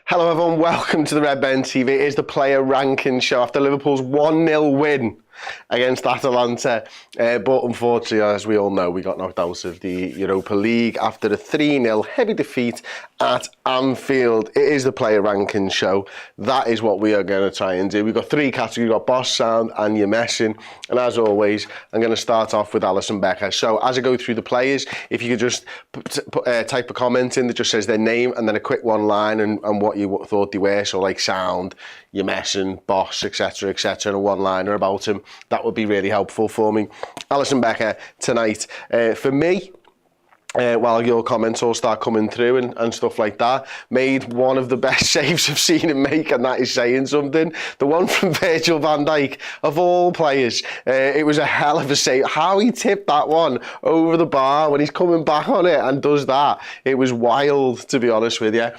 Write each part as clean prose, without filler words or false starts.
Hello everyone, welcome to the Redmen TV. It is the player ranking show after Liverpool's 1-0 win against Atalanta. But unfortunately, as we all know, we got knocked out of the Europa League after a 3-0 heavy defeat at Anfield. It is the player ranking show. That is what we are going to try and do. We've got three categories. We've got boss, sound and you're messing. And as always, I'm going to start off with Alisson Becker. So as I go through the players, if you could just type a comment in that just says their name and then a quick one line and what you thought they were. So like sound, you're messing, boss, etc, and a one-liner about him. That would be really helpful for me. Alisson Becker tonight. For me, while your comments all start coming through and stuff like that, made one of the best saves I've seen him make, and that is saying something. The one from Virgil van Dijk, of all players, it was a hell of a save. How he tipped that one over the bar when he's coming back on it and does that, it was wild, to be honest with you.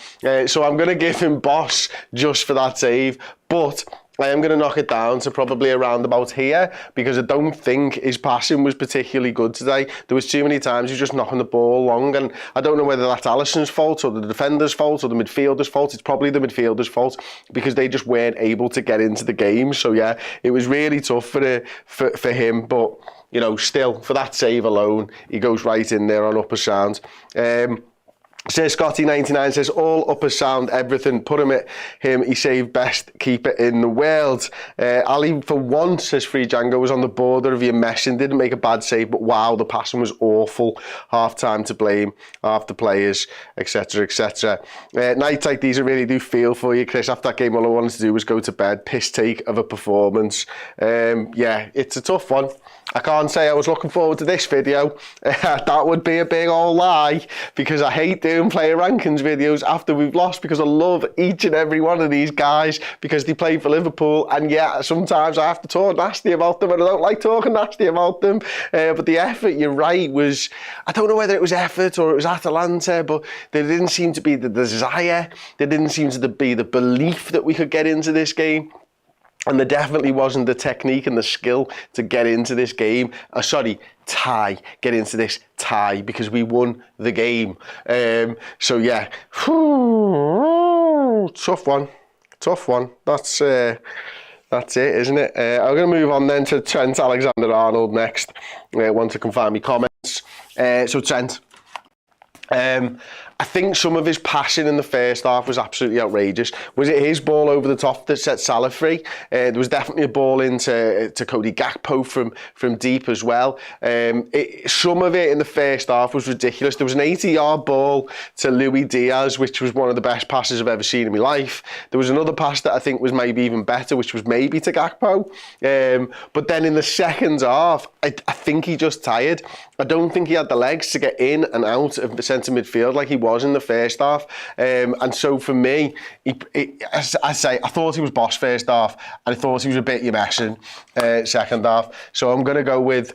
So I'm going to give him boss just for that save, but I am going to knock it down to probably around about here because I don't think his passing was particularly good today. There was too many times he was just knocking the ball long, and I don't know whether that's Alisson's fault or the defender's fault or the midfielder's fault. It's probably the midfielder's fault because they just weren't able to get into the game. So yeah, it was really tough for him, but you know, still for that save alone, he goes right in there on upper sound. Says Scotty99, says all upper sound, everything, put him at him, he saved best keeper in the world. Ali, for once, says Free Django, was on the border of your messing, didn't make a bad save, but wow, the passing was awful. Half time to blame, half the players, etc, etc. Nights like these, I really do feel for you, Chris. After that game, all I wanted to do was go to bed. Piss take of a performance. Yeah, it's a tough one. I can't say I was looking forward to this video. That would be a big old lie, because I hate doing player rankings videos after we've lost, because I love each and every one of these guys because they play for Liverpool, and yeah, sometimes I have to talk nasty about them and I don't like talking nasty about them. But the effort, you're right, was, I don't know whether it was effort or it was Atalanta, but there didn't seem to be the desire, there didn't seem to be the belief that we could get into this game. And there definitely wasn't the technique and the skill to get into this game. Get into this tie, because we won the game. So yeah, tough one. That's it, isn't it? I'm going to move on then to Trent Alexander-Arnold next. Want to confirm my comments. So Trent. I think some of his passing in the first half was absolutely outrageous. Was it his ball over the top that set Salah free? There was definitely a ball into Cody Gakpo from deep as well. Some of it in the first half was ridiculous. There was an 80-yard ball to Diaz, which was one of the best passes I've ever seen in my life. There was another pass that I think was maybe even better, which was maybe to Gakpo. But then in the second half, I think he just tired. I don't think he had the legs to get in and out of the centre midfield like he was in the first half. And so for me, I thought he was boss first half, and I thought he was a bit messing second half. So I'm going to go with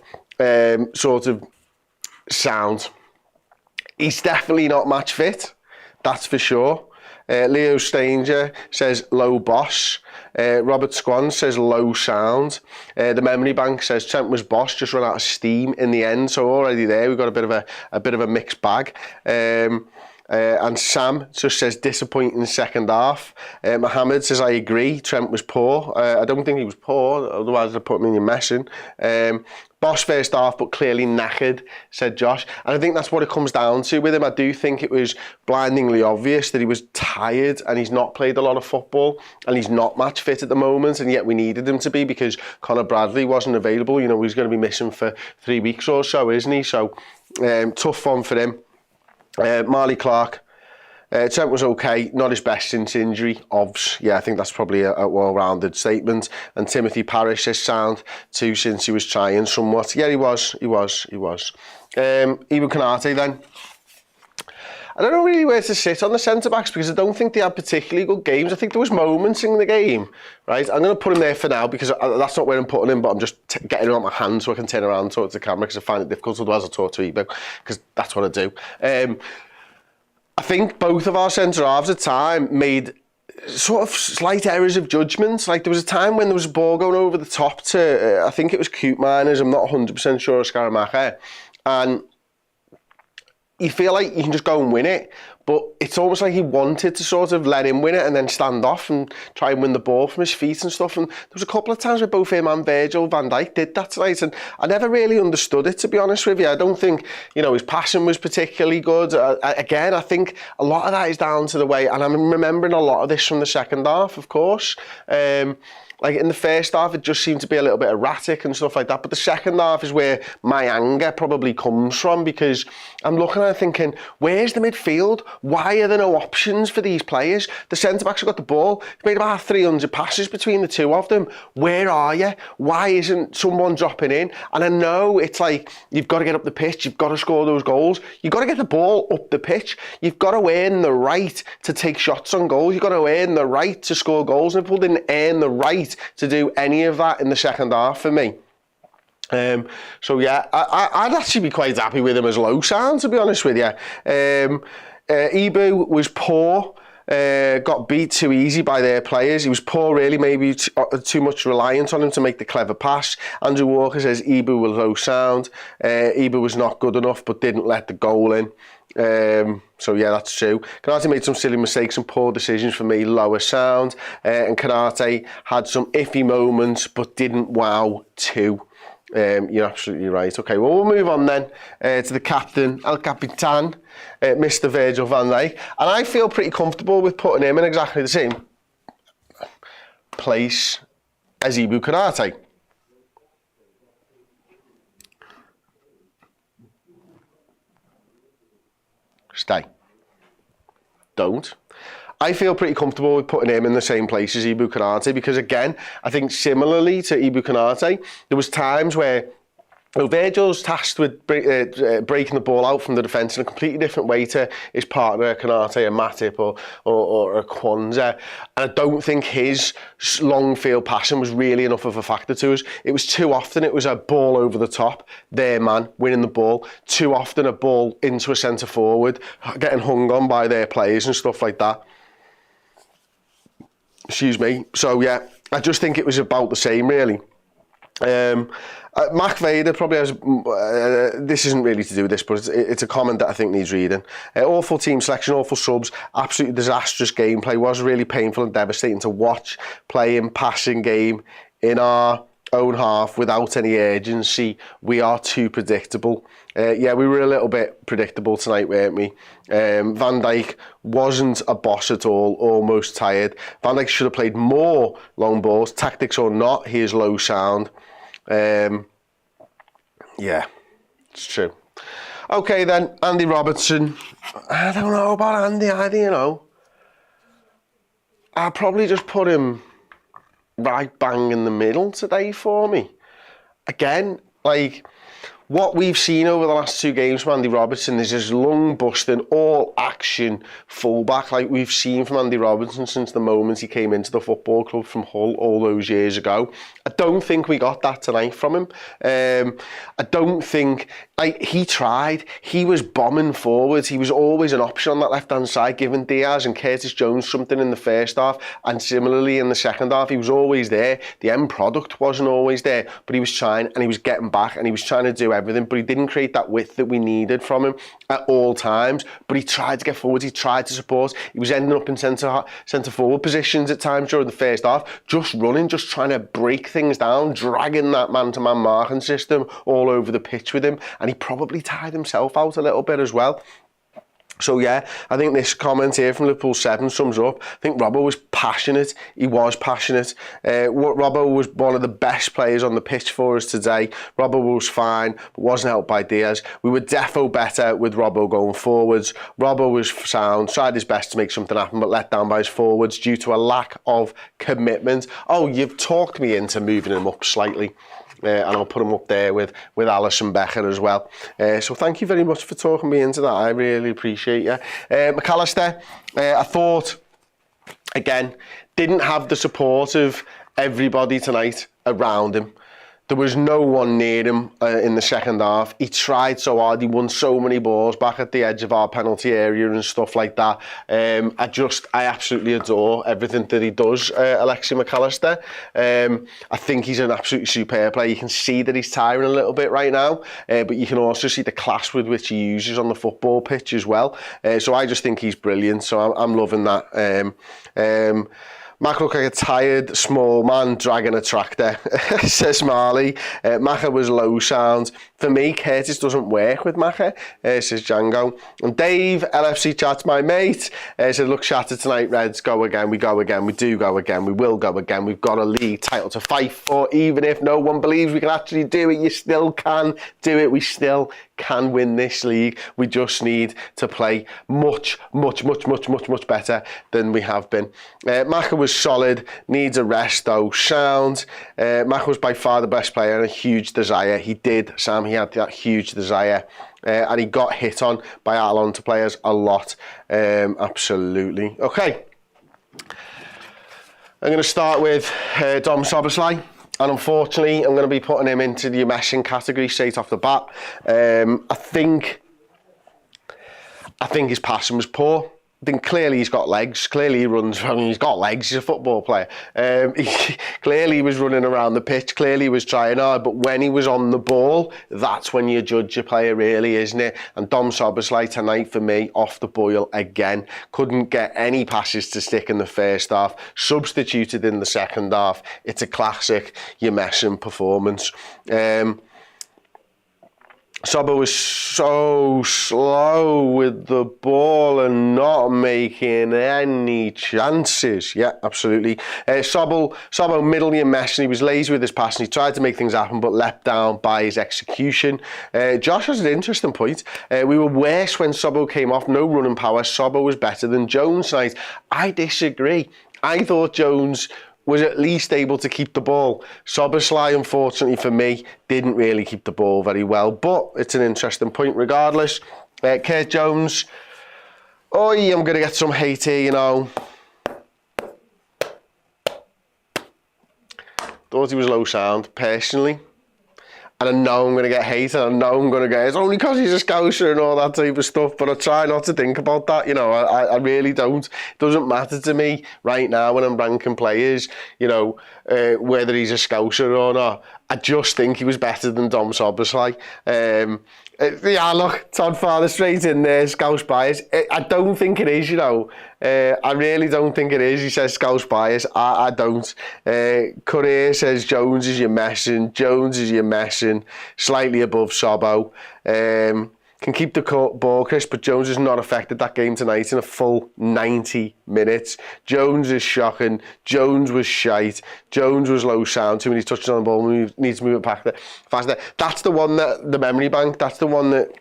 sort of sound. He's definitely not match fit, that's for sure. Leo Stanger says low boss. Robert Squan says low sound. The memory bank says Trent was boss, just run out of steam in the end. So already there we've got a bit of a mixed bag. And Sam just says disappointing second half. Mohamed says I agree, Trent was poor. I don't think he was poor, otherwise I'd put him in your messing. Boss first half, but clearly knackered, said Josh. And I think that's what it comes down to with him. I do think it was blindingly obvious that he was tired and he's not played a lot of football and he's not match fit at the moment, and yet we needed him to be because Conor Bradley wasn't available. You know, he's going to be missing for 3 weeks or so, isn't he? So tough one for him. Marley Clark. Trent was okay, not his best since injury, obvs. Yeah, I think that's probably a well-rounded statement. And Timothy Parrish says sound too since he was trying somewhat. Yeah, he was. Ibrahima Konate then. I don't know really where to sit on the centre-backs because I don't think they had particularly good games. I think there was moments in the game, right? I'm going to put him there for now because that's not where I'm putting him, but I'm just getting him on my hand so I can turn around and talk to the camera because I find it difficult. Otherwise I'll talk to Ibo because that's what I do. I think both of our centre-halves at time made sort of slight errors of judgment. Like there was a time when there was a ball going over the top to, I think it was Cute Miners, I'm not 100% sure, Scaramaka, and you feel like you can just go and win it, but it's almost like he wanted to sort of let him win it and then stand off and try and win the ball from his feet and stuff. And there was a couple of times where both him and Virgil van Dijk did that tonight, and I never really understood it, to be honest with you. I don't think, his passing was particularly good. Again, I think a lot of that is down to the way, and I'm remembering a lot of this from the second half, of course. Like in the first half, it just seemed to be a little bit erratic and stuff like that. But the second half is where my anger probably comes from, because I'm looking at it thinking, where's the midfield? Why are there no options for these players? The centre-backs have got the ball. They've made about 300 passes between the two of them. Where are you? Why isn't someone dropping in? And I know it's like, you've got to get up the pitch. You've got to score those goals. You've got to get the ball up the pitch. You've got to earn the right to take shots on goals. You've got to earn the right to score goals. Liverpool didn't earn the right to do any of that in the second half for me. So yeah, I'd actually be quite happy with him as low sound, to be honest with you. Ibu was poor, got beat too easy by their players. He was poor, really, maybe too much reliant on him to make the clever pass. Andrew Walker says Ibu was low sound. Ibu was not good enough but didn't let the goal in. So yeah, that's true. Konate made some silly mistakes and poor decisions for me, lower sound. And Konate had some iffy moments but didn't wow too. You're absolutely right. Okay, well, we'll move on then to the captain, El Capitan, Mr. Virgil van Dijk. And I feel pretty comfortable with putting him in exactly the same place as Ibu Konate. Stay. Don't. I feel pretty comfortable with putting him in the same place as Ibu Konate, because again, I think similarly to Ibu Konate, there was times where Virgil's tasked with breaking the ball out from the defence in a completely different way to his partner Konate, a Matip or a Kwanzaa. And I don't think his long field passing was really enough of a factor to us. It was too often, it was a ball over the top, their man winning the ball. Too often a ball into a centre forward, getting hung on by their players and stuff like that. Excuse me. So yeah, I just think it was about the same, really. Mac Vader probably has, this isn't really to do with this, but it's a comment that I think needs reading. Awful team selection, awful subs, absolutely disastrous gameplay. Was really painful and devastating to watch. Playing passing game in our own half without any urgency. We are too predictable. Yeah, we were a little bit predictable tonight, weren't we? Van Dijk wasn't a boss at all, almost tired. Van Dijk should have played more long balls, tactics or not. He is low sound. Yeah, it's true. Okay then, Andy Robertson. I don't know about Andy either, I'll probably just put him right bang in the middle today for me. Again, like, what we've seen over the last two games from Andy Robertson is his lung busting, all action fullback like we've seen from Andy Robertson since the moment he came into the football club from Hull all those years ago. I don't think we got that tonight from him. I don't think, he tried. He was bombing forwards. He was always an option on that left-hand side, giving Diaz and Curtis Jones something in the first half, and similarly in the second half, he was always there. The end product wasn't always there, but he was trying, and he was getting back, and he was trying to do everything, but he didn't create that width that we needed from him at all times. But he tried to get forward, he tried to support. He was ending up in centre forward positions at times during the first half, just running, just trying to break things down, dragging that man-to-man marking system all over the pitch with him, and he probably tired himself out a little bit as well. So yeah, I think this comment here from Liverpool 7 sums up. I think Robbo was passionate. He was passionate. Robbo was one of the best players on the pitch for us today. Robbo was fine, but wasn't helped by Diaz. We were defo better with Robbo going forwards. Robbo was sound, tried his best to make something happen, but let down by his forwards due to a lack of commitment. Oh, you've talked me into moving him up slightly. And I'll put him up there with Alisson Becker as well. So thank you very much for talking me into that. I really appreciate you. Mac Allister, I thought, again, didn't have the support of everybody tonight around him. There was no one near him in the second half. He tried so hard. He won so many balls back at the edge of our penalty area and stuff like that. I absolutely adore everything that he does, Alexis Mac Allister. I think he's an absolutely superb player. You can see that he's tiring a little bit right now, but you can also see the class with which he uses on the football pitch as well. So I just think he's brilliant. So I'm loving that. Mac looked like a tired, small man dragging a tractor, says Marley. Maca was low sound. For me, Curtis doesn't work with Maca, says Django. And Dave, LFC Chat's my mate, said, look, shattered tonight, Reds, go again, we go again, we do go again, we will go again. We've got a league title to fight for. Even if no one believes we can actually do it, you still can do it. We still can win this league. We just need to play much better than we have been. Maca was solid, needs a rest though, sound. Maca was by far the best player and a huge desire. He did, Sam, he had that huge desire. And he got hit on by Atalanta players a lot. Absolutely. Okay. I'm going to start with Dom Szoboszlai. And unfortunately, I'm going to be putting him into the meshing category straight off the bat. I think his passing was poor. I think clearly he's got legs. Clearly he runs. I mean, he's got legs. He's a football player. Clearly he was running around the pitch. Clearly he was trying hard. But when he was on the ball, that's when you judge your player, really, isn't it? And Dom Szoboszlai tonight, for me, off the boil again. Couldn't get any passes to stick in the first half. Substituted in the second half. It's a classic Yemessin performance. Sobo was so slow with the ball and not making any chances. Yeah, absolutely. Sobo middle Yemessin. He was lazy with his passing. He tried to make things happen, but let down by his execution. Josh has an interesting point. We were worse when Sobo came off. No running power. Sobo was better than Jones tonight. I disagree. I thought Jones was at least able to keep the ball. Szoboszlai, unfortunately for me, didn't really keep the ball very well, but it's an interesting point regardless. Kurt Jones, I'm going to get some hate here, you know. Thought he was low sound, personally. And I know I'm going to get hate, and I know I'm going to get, it's only because he's a Scouser and all that type of stuff, but I try not to think about that, you know, I really don't. It doesn't matter to me right now when I'm ranking players, you know, whether he's a Scouser or not. I just think he was better than Dom Szoboszlai. Yeah, look, Todd Farley straight in there, Scouse bias. I don't think it is, you know. I really don't think it is. He says Scouse bias. I don't. Courier says Jones is Yemessin. Jones is Yemessin. Slightly above Sobo. Can keep the ball crisp, but Jones has not affected that game tonight in a full 90 minutes. Jones is shocking. Jones was shite. Jones was low sound. Too many touches on the ball. Needs to move it back faster. That's the one that, the memory bank, that's the one that,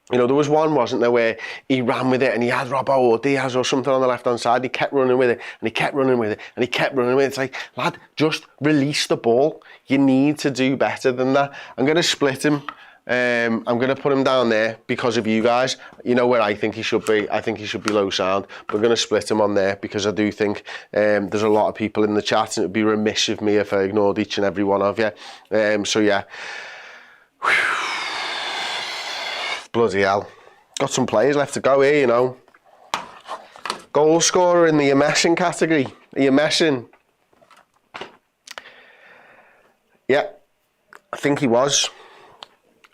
you know, there was one, wasn't there, where he ran with it and he had Robbo or Diaz or something on the left-hand side. He kept running with it and he kept running with it and he kept running with it. It's like, lad, just release the ball. You need to do better than that. I'm going to split him. I'm going to put him down there because of you guys. You know where I think he should be. I think he should be low sound. But I'm going to split him on there because I do think there's a lot of people in the chat and it would be remiss of me if I ignored each and every one of you. So yeah. Bloody hell. Got some players left to go here, you know. Goal scorer in the Yemessin category. Yemessin. Yeah, I think he was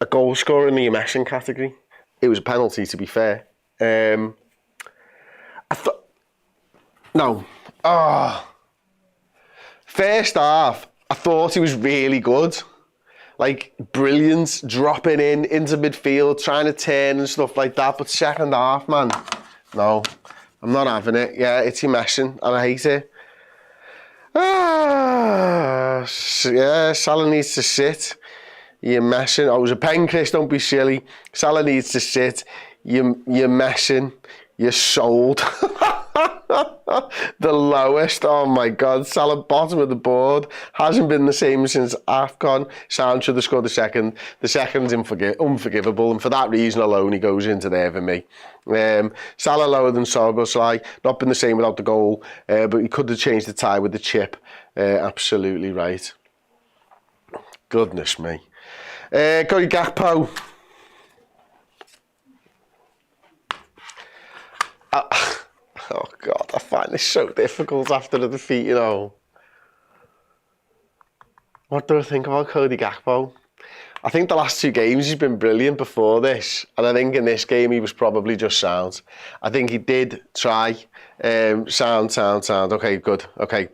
a goal scorer in the Yemessin category. It was a penalty, to be fair. First half, I thought he was really good. Like, brilliant, dropping into midfield, trying to turn and stuff like that. But second half, man, no, I'm not having it. Yeah, it's Yemessin, and I hate it. Yeah, Salah needs to sit. Yemessin. Oh, it was a pen, Chris, don't be silly. Salah needs to sit. Yemessin. You're sold. The lowest. Oh my God. Salah bottom of the board. Hasn't been the same since AFCON. Sound should have scored the second. The second's unforgivable, and for that reason alone, he goes into there for me. Salah lower than Szoboszlai. Not been the same without the goal, but he could have changed the tie with the chip. Absolutely right. Goodness me. Cody Gakpo. Oh God, I find this so difficult after the defeat, you know. What do I think about Cody Gakpo? I think the last 2 games he's been brilliant before this, and I think in this game he was probably just sound. I think he did try. Sound. Okay, good. Okay,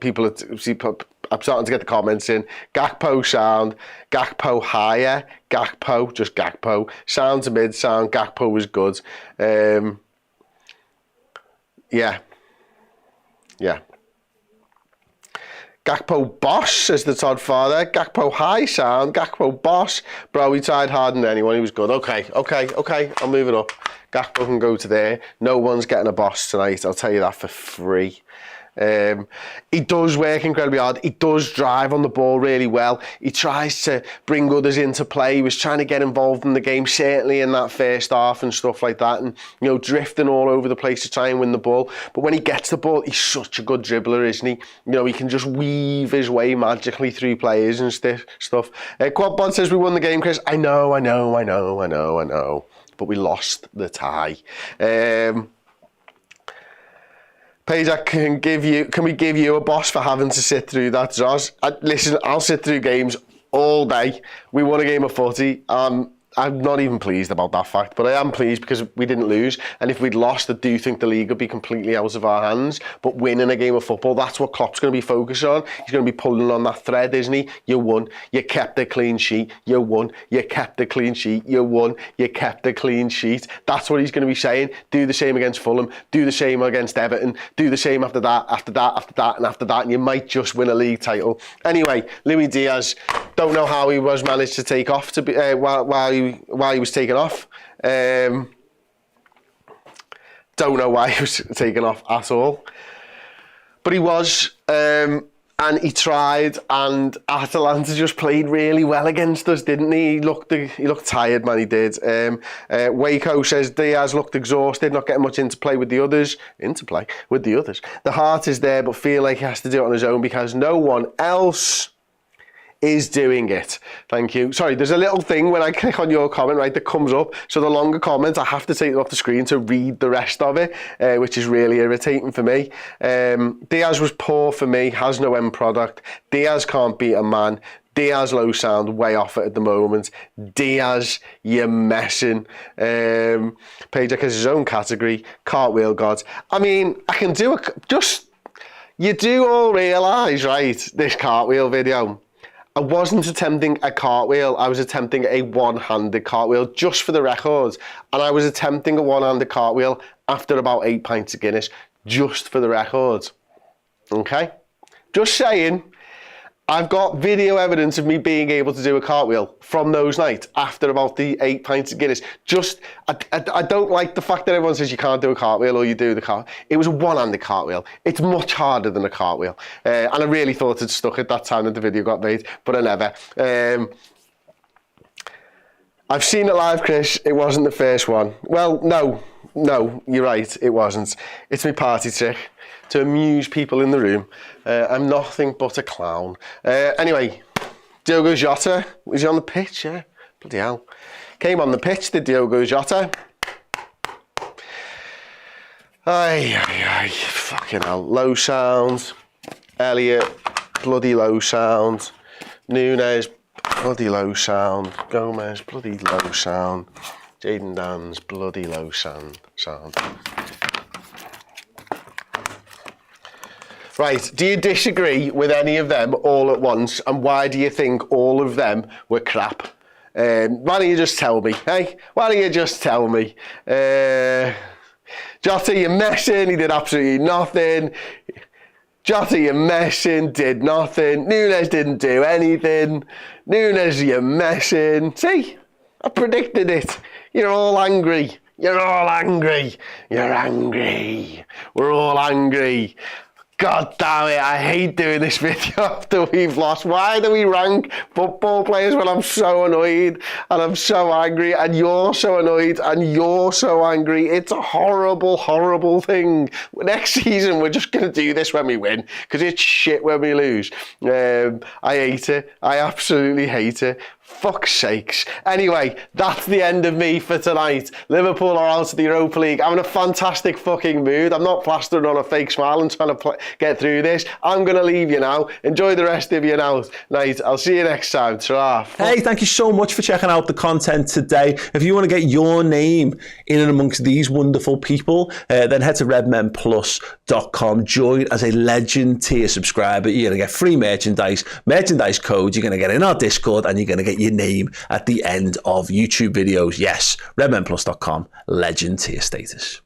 I'm starting to get the comments in. Gakpo sound, Gakpo higher, Gakpo, just Gakpo. Sound to mid sound, Gakpo was good. Yeah. Gakpo boss, says the Todd father. Gakpo high sound, Gakpo boss. Bro, he tried harder than anyone, he was good. Okay, I'm moving up. Gakpo can go to there. No one's getting a boss tonight, I'll tell you that for free. He does work incredibly hard. He does drive on the ball really well. He tries to bring others into play. He was trying to get involved in the game, certainly in that first half and stuff like that, and drifting all over the place to try and win the ball. But when he gets the ball, he's such a good dribbler, isn't he? He can just weave his way magically through players and stuff. Quadbon says we won the game, Chris. I know. But we lost the tie. Payjack, can we give you a boss for having to sit through that, Zoz? Listen, I'll sit through games all day. We won a game of footy. I'm not even pleased about that fact, but I am pleased because we didn't lose. And if we'd lost, I do think the league would be completely out of our hands. But winning a game of football, that's what Klopp's going to be focused on. He's going to be pulling on that thread, isn't he? You won. You kept the clean sheet. You won. You kept the clean sheet. You won. You kept the clean sheet. That's what he's going to be saying. Do the same against Fulham. Do the same against Everton. Do the same after that, and you might just win a league title. Anyway, Luis Diaz, don't know how he was managed to take off to be while he was taken off. Don't know why he was taken off at all, but he was, and he tried, and Atalanta just played really well against us, didn't he? He looked tired, man, he did. Waco says Diaz looked exhausted, not getting much interplay with the others. The heart is there, but feel like he has to do it on his own because no one else is doing it. Thank you. Sorry, there's a little thing when I click on your comment, right, that comes up. So the longer comments, I have to take them off the screen to read the rest of it, which is really irritating for me. Diaz was poor for me, has no end product. Diaz can't beat a man. Diaz low sound, way off it at the moment. Diaz, you're messing. Payjack has his own category. Cartwheel gods. I mean, I can do you do all realise, right, this cartwheel video, I wasn't attempting a cartwheel, I was attempting a one-handed cartwheel, just for the record. And I was attempting a one-handed cartwheel after about 8 pints of Guinness, just for the record. Okay? Just saying, I've got video evidence of me being able to do a cartwheel from those nights after about the 8 pints of Guinness. I don't like the fact that everyone says you can't do a cartwheel or you do the cartwheel. It was a one-handed cartwheel. It's much harder than a cartwheel. And I really thought it stuck at that time that the video got made, but I never. I've seen it live, Chris. It wasn't the first one. Well, no, you're right. It wasn't. It's my party trick to amuse people in the room. I'm nothing but a clown. Anyway, Diogo Jota, was he on the pitch? Yeah, bloody hell. Came on the pitch, did Diogo Jota. Ay, fucking hell. Low sound. Elliot, bloody low sound. Nunes, bloody low sound. Gomez, bloody low sound. Jaden Dan's, bloody low sound. Right, do you disagree with any of them all at once? And why do you think all of them were crap? Why don't you just tell me, hey? Why don't you just tell me? Jota, you're messing, he did absolutely nothing. Jota, you're messing, did nothing. Nunes didn't do anything. Nunes, you're messing. See, I predicted it. You're all angry. You're all angry. You're angry. We're all angry. God damn it, I hate doing this video after we've lost. Why do we rank football players when I'm so annoyed and I'm so angry and you're so annoyed and you're so angry? It's a horrible, horrible thing. Next season, we're just going to do this when we win because it's shit when we lose. I hate it. I absolutely hate it. Fuck's sakes. Anyway, that's the end of me for tonight. Liverpool are out of the Europa League. I'm in a fantastic fucking mood. I'm not plastering on a fake smile and trying to get through this. I'm going to leave you now. Enjoy the rest of your night. I'll see you next time. Ta-ra. Hey, thank you so much for checking out the content today. If you want to get your name in and amongst these wonderful people, then head to redmenplus.com. Join as a Legend tier subscriber. You're going to get free merchandise codes. You're going to get in our Discord and you're going to get your name at the end of YouTube videos. Yes, redmenplus.com, Legend tier status.